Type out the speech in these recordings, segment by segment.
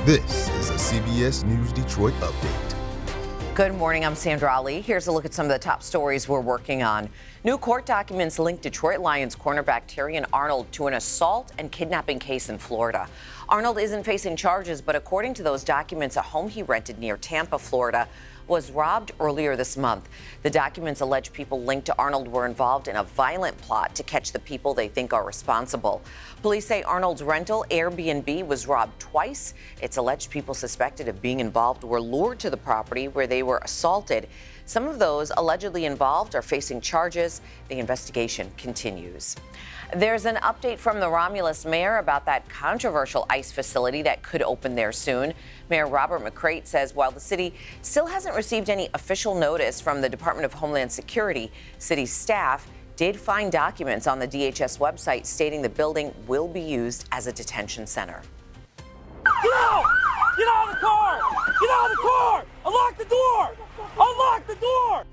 This is a CBS News Detroit update. Good morning, I'm Sandra Ali. Here's a look at some of the top stories we're working on. New court documents link Detroit Lions cornerback Terrion Arnold to an assault and kidnapping case in Florida. Arnold isn't facing charges, but according to those documents, a home he rented near Tampa, Florida, was robbed earlier this month. The documents allege people linked to Arnold were involved in a violent plot to catch the people they think are responsible. Police say Arnold's rental, Airbnb, was robbed twice. It's alleged people suspected of being involved were lured to the property where they were assaulted. Some of those allegedly involved are facing charges. The investigation continues. There's an update from the Romulus mayor about that controversial ICE facility that could open there soon. Mayor Robert McCrate says while the city still hasn't received any official notice from the Department of Homeland Security, city staff did find documents on the DHS website stating the building will be used as a detention center. Get out! Get out of the car! Get out of the car! Unlock the door! Unlock the door!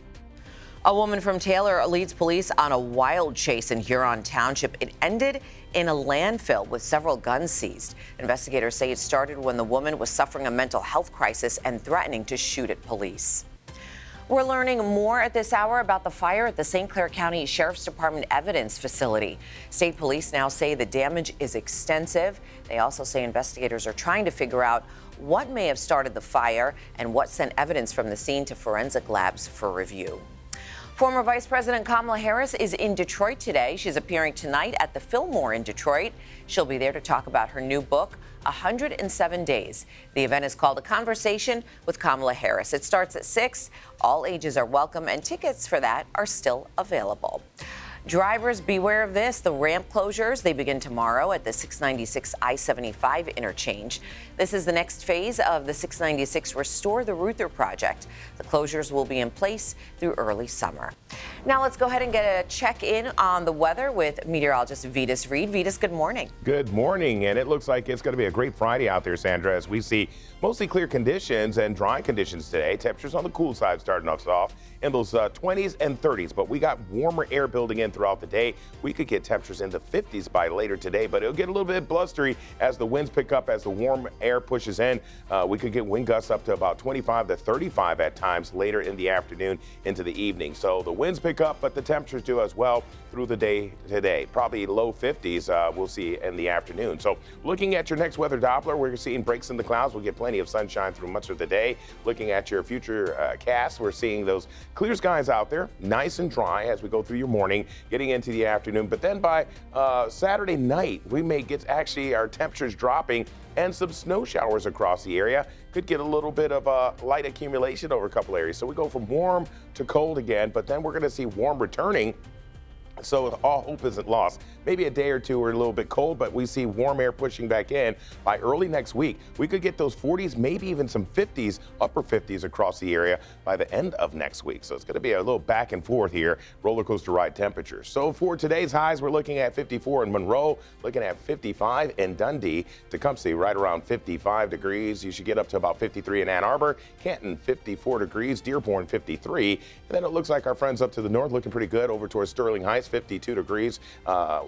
A woman from Taylor leads police on a wild chase in Huron Township. It ended in a landfill with several guns seized. Investigators say it started when the woman was suffering a mental health crisis and threatening to shoot at police. We're learning more at this hour about the fire at the St. Clair County Sheriff's Department evidence facility. State police now say the damage is extensive. They also say investigators are trying to figure out what may have started the fire and what sent evidence from the scene to forensic labs for review. Former Vice President Kamala Harris is in Detroit today. She's appearing tonight at the Fillmore in Detroit. She'll be there to talk about her new book, 107 Days. The event is called A Conversation with Kamala Harris. It starts at 6. All ages are welcome, and tickets for that are still available. Drivers, beware of this. The ramp closures, they begin tomorrow at the 696 I-75 interchange. This is the next phase of the 696 Restore the Ruther project. The closures will be in place through early summer. Now let's go ahead and get a check-in on the weather with meteorologist Vitas Reed. Vitas, good morning. Good morning, and it looks like it's going to be a great Friday out there, Sandra, as we see mostly clear conditions and dry conditions today. Temperatures on the cool side starting us off in those 20s and 30s, but we got warmer air building in throughout the day. We could get temperatures in the 50s by later today, but it'll get a little bit blustery as the winds pick up, as the warm air pushes in. We could get wind gusts up to about 25 to 35 at times later in the afternoon into the evening. So the winds pick up, but the temperatures do as well through the day today. Probably low 50s we'll see in the afternoon. So looking at your next weather Doppler, we're seeing breaks in the clouds. We'll get plenty of sunshine through much of the day. Looking at your future cast, we're seeing those clear skies out there, nice and dry as we go through your morning, getting into the afternoon. But then by Saturday night, we may get actually our temperatures dropping and some snow showers across the area. Could get a little bit of a light accumulation over a couple areas. So we go from warm to cold again, but then we're going to see warm returning. So all hope isn't lost. Maybe a day or two are a little bit cold, but we see warm air pushing back in. By early next week, we could get those 40s, maybe even some 50s, upper 50s across the area by the end of next week. So it's going to be a little back and forth here, roller coaster ride temperatures. So for today's highs, we're looking at 54 in Monroe, looking at 55 in Dundee, Tecumseh right around 55 degrees. You should get up to about 53 in Ann Arbor, Canton 54 degrees, Dearborn 53. And then it looks like our friends up to the north looking pretty good over towards Sterling Heights, 52 degrees.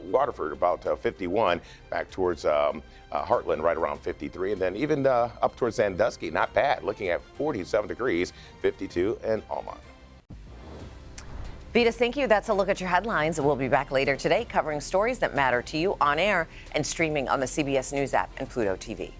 Waterford about 51, back towards Heartland right around 53, and then even up towards Sandusky, not bad, looking at 47 degrees, 52 in Almont. Vitas, thank you. That's a look at your headlines. We'll be back later today covering stories that matter to you on air and streaming on the CBS News app and Pluto TV.